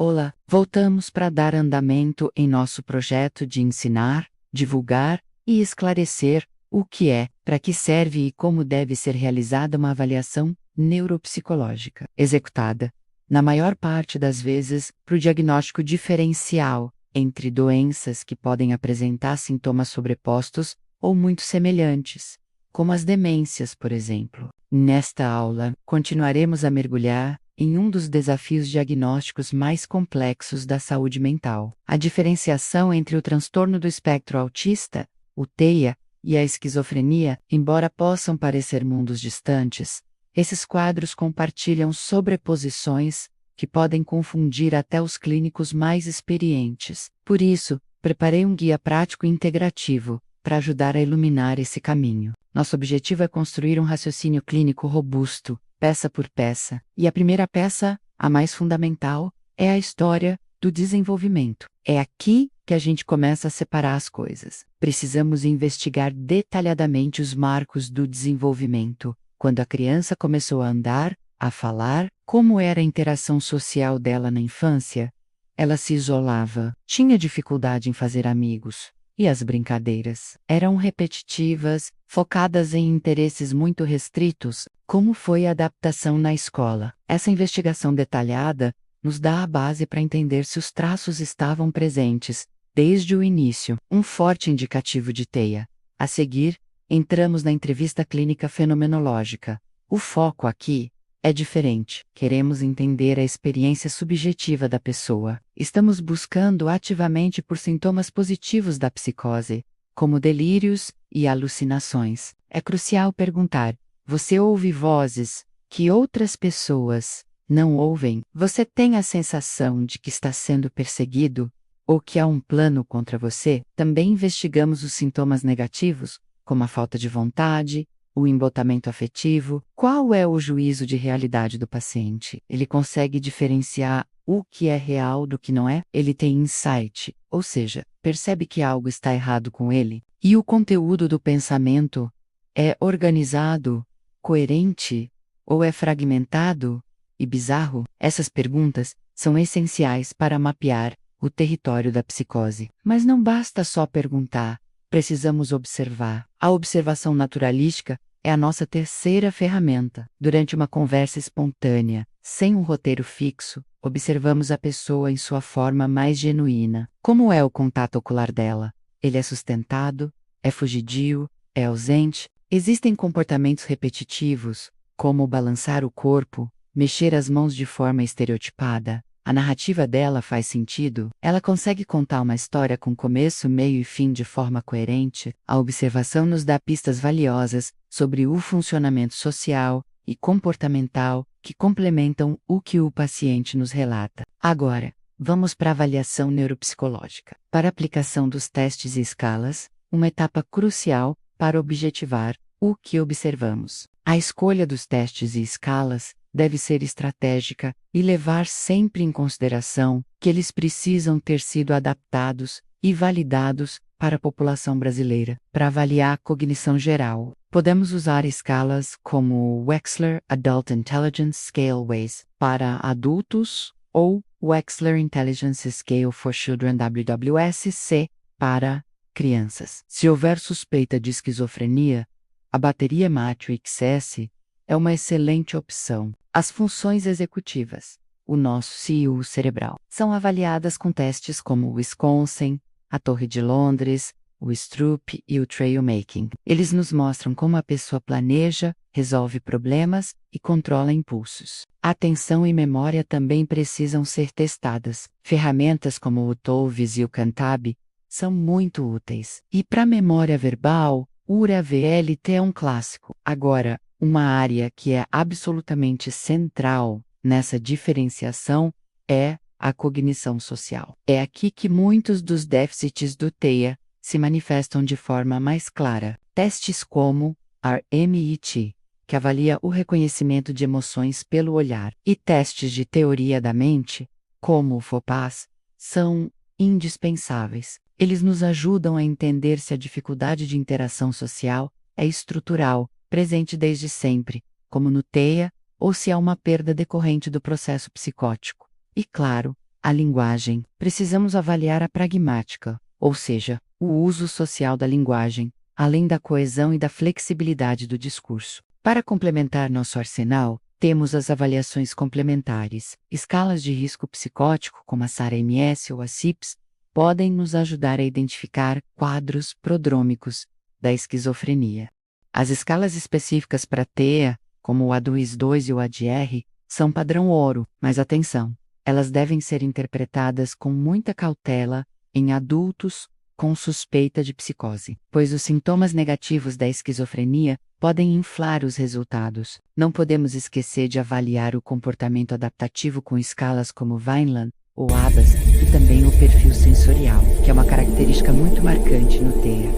Olá, voltamos para dar andamento em nosso projeto de ensinar, divulgar e esclarecer o que é, para que serve e como deve ser realizada uma avaliação neuropsicológica, executada, na maior parte das vezes, para o diagnóstico diferencial entre doenças que podem apresentar sintomas sobrepostos ou muito semelhantes, como as demências, por exemplo. Nesta aula, continuaremos a mergulhar em um dos desafios diagnósticos mais complexos da saúde mental: a diferenciação entre o transtorno do espectro autista, o TEA, e a esquizofrenia. Embora possam parecer mundos distantes, esses quadros compartilham sobreposições que podem confundir até os clínicos mais experientes. Por isso, preparei um guia prático e integrativo para ajudar a iluminar esse caminho. Nosso objetivo é construir um raciocínio clínico robusto, peça por peça, e a primeira peça, a mais fundamental, é a história do desenvolvimento. É aqui que a gente começa a separar as coisas. Precisamos investigar detalhadamente os marcos do desenvolvimento. Quando a criança começou a andar, a falar, como era a interação social dela na infância? Ela se isolava, tinha dificuldade em fazer amigos. E as brincadeiras eram repetitivas, focadas em interesses muito restritos. Como foi a adaptação na escola? Essa investigação detalhada nos dá a base para entender se os traços estavam presentes desde o início, um forte indicativo de TEA. A seguir, entramos na entrevista clínica fenomenológica. O foco aqui é diferente. Queremos entender a experiência subjetiva da pessoa. Estamos buscando ativamente por sintomas positivos da psicose, como delírios e alucinações. É crucial perguntar: você ouve vozes que outras pessoas não ouvem? Você tem a sensação de que está sendo perseguido ou que há um plano contra você? Também investigamos os sintomas negativos, como a falta de vontade, o embotamento afetivo. Qual é o juízo de realidade do paciente? Ele consegue diferenciar o que é real do que não é? Ele tem insight, ou seja, percebe que algo está errado com ele? E o conteúdo do pensamento é organizado, coerente, ou é fragmentado e bizarro? Essas perguntas são essenciais para mapear o território da psicose. Mas não basta só perguntar. Precisamos observar. A observação naturalística é a nossa terceira ferramenta. Durante uma conversa espontânea, sem um roteiro fixo, observamos a pessoa em sua forma mais genuína. Como é o contato ocular dela? Ele é sustentado? É fugidio? É ausente? Existem comportamentos repetitivos, como balançar o corpo, mexer as mãos de forma estereotipada? A narrativa dela faz sentido? Ela consegue contar uma história com começo, meio e fim de forma coerente? A observação nos dá pistas valiosas sobre o funcionamento social e comportamental que complementam o que o paciente nos relata. Agora, vamos para a avaliação neuropsicológica. Para a aplicação dos testes e escalas, uma etapa crucial para objetivar o que observamos. A escolha dos testes e escalas deve ser estratégica e levar sempre em consideração que eles precisam ter sido adaptados e validados para a população brasileira. Para avaliar a cognição geral, podemos usar escalas como o Wechsler Adult Intelligence Scale WAIS para adultos ou Wechsler Intelligence Scale for Children WWSC para crianças. Se houver suspeita de esquizofrenia, a bateria Matrix S é uma excelente opção. As funções executivas, o nosso CEO cerebral, são avaliadas com testes como o Wisconsin, a Torre de Londres, o Stroop e o Trail Making. Eles nos mostram como a pessoa planeja, resolve problemas e controla impulsos. Atenção e memória também precisam ser testadas. Ferramentas como o TOVIS e o Cantab são muito úteis. E para memória verbal, o URA-VLT é um clássico. Agora, uma área que é absolutamente central nessa diferenciação é a cognição social. É aqui que muitos dos déficits do TEA se manifestam de forma mais clara. Testes como RMIT, que avalia o reconhecimento de emoções pelo olhar, e testes de teoria da mente, como o FOPAS, são indispensáveis. Eles nos ajudam a entender se a dificuldade de interação social é estrutural, presente desde sempre, como no TEA, ou se há uma perda decorrente do processo psicótico. E claro, A linguagem. Precisamos avaliar a pragmática, ou seja, o uso social da linguagem, além da coesão e da flexibilidade do discurso. Para complementar nosso arsenal, temos as avaliações complementares. Escalas de risco psicótico, como a SARA-MS ou a CIPS, podem nos ajudar a identificar quadros prodrômicos da esquizofrenia. As escalas específicas para TEA, como o ADUIS-2 e o ADR, são padrão ouro, mas atenção, elas devem ser interpretadas com muita cautela em adultos com suspeita de psicose, pois os sintomas negativos da esquizofrenia podem inflar os resultados. Não podemos esquecer de avaliar o comportamento adaptativo com escalas como Vineland ou ABAS e também o perfil sensorial, que é uma característica muito marcante no TEA.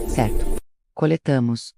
Certo. Coletamos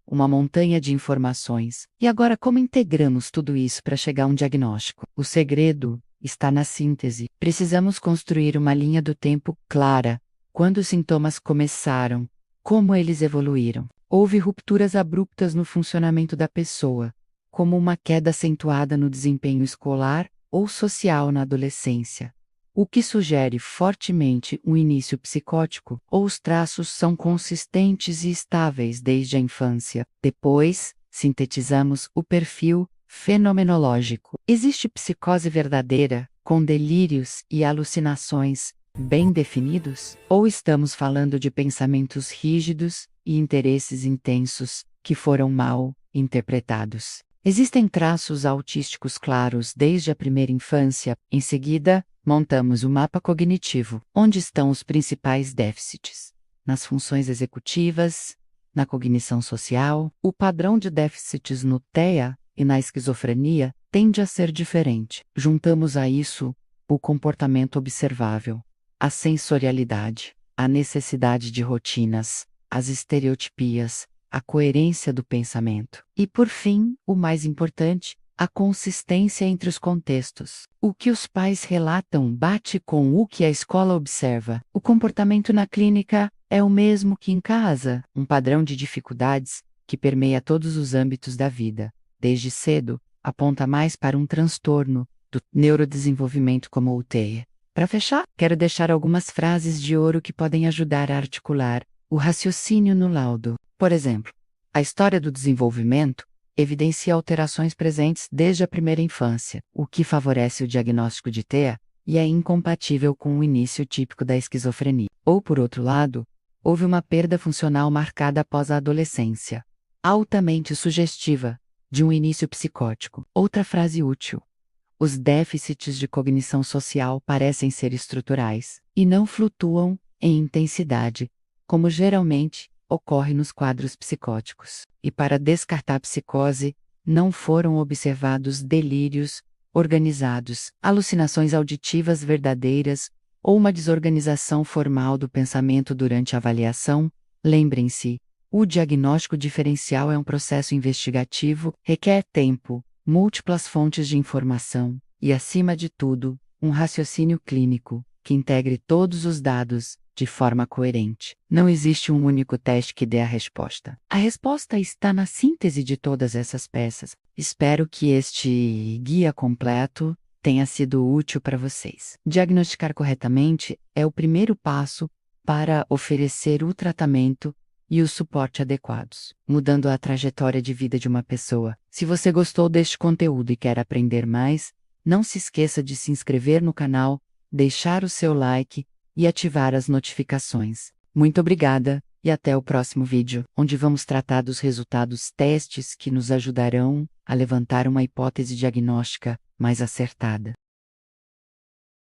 uma montanha de informações. E agora, como integramos tudo isso para chegar a um diagnóstico? O segredo está na síntese. Precisamos construir uma linha do tempo clara. Quando os sintomas começaram, como eles evoluíram. Houve rupturas abruptas no funcionamento da pessoa, como uma queda acentuada no desempenho escolar ou social na adolescência, o que sugere fortemente um início psicótico, ou os traços são consistentes e estáveis desde a infância. Depois, sintetizamos o perfil fenomenológico. Existe psicose verdadeira, com delírios e alucinações bem definidos? Ou estamos falando de pensamentos rígidos e interesses intensos que foram mal interpretados? Existem traços autísticos claros desde a primeira infância. Em seguida, montamos o mapa cognitivo, onde estão os principais déficits. Nas funções executivas, na cognição social, o padrão de déficits no TEA e na esquizofrenia tende a ser diferente. Juntamos a isso o comportamento observável, a sensorialidade, a necessidade de rotinas, as estereotipias, a coerência do pensamento. E, por fim, o mais importante, a consistência entre os contextos. O que os pais relatam bate com o que a escola observa. O comportamento na clínica é o mesmo que em casa, um padrão de dificuldades que permeia todos os âmbitos da vida. Desde cedo, aponta mais para um transtorno do neurodesenvolvimento como o TEA. Para fechar, quero deixar algumas frases de ouro que podem ajudar a articular o raciocínio no laudo. Por exemplo, a história do desenvolvimento evidencia alterações presentes desde a primeira infância, o que favorece o diagnóstico de TEA e é incompatível com o início típico da esquizofrenia. Ou, por outro lado, houve uma perda funcional marcada após a adolescência, altamente sugestiva de um início psicótico. Outra frase útil: os déficits de cognição social parecem ser estruturais e não flutuam em intensidade, como geralmente ocorre nos quadros psicóticos. E para descartar a psicose, não foram observados delírios organizados, alucinações auditivas verdadeiras ou uma desorganização formal do pensamento durante a avaliação. Lembrem-se, o diagnóstico diferencial é um processo investigativo, requer tempo, múltiplas fontes de informação e, acima de tudo, um raciocínio clínico que integre todos os dados de forma coerente. Não existe um único teste que dê a resposta. A resposta está na síntese de todas essas peças. Espero que este guia completo tenha sido útil para vocês. Diagnosticar corretamente é o primeiro passo para oferecer o tratamento e o suporte adequados, mudando a trajetória de vida de uma pessoa. Se você gostou deste conteúdo e quer aprender mais, não se esqueça de se inscrever no canal, deixar o seu like e ativar as notificações. Muito obrigada e até o próximo vídeo, onde vamos tratar dos resultados testes que nos ajudarão a levantar uma hipótese diagnóstica mais acertada.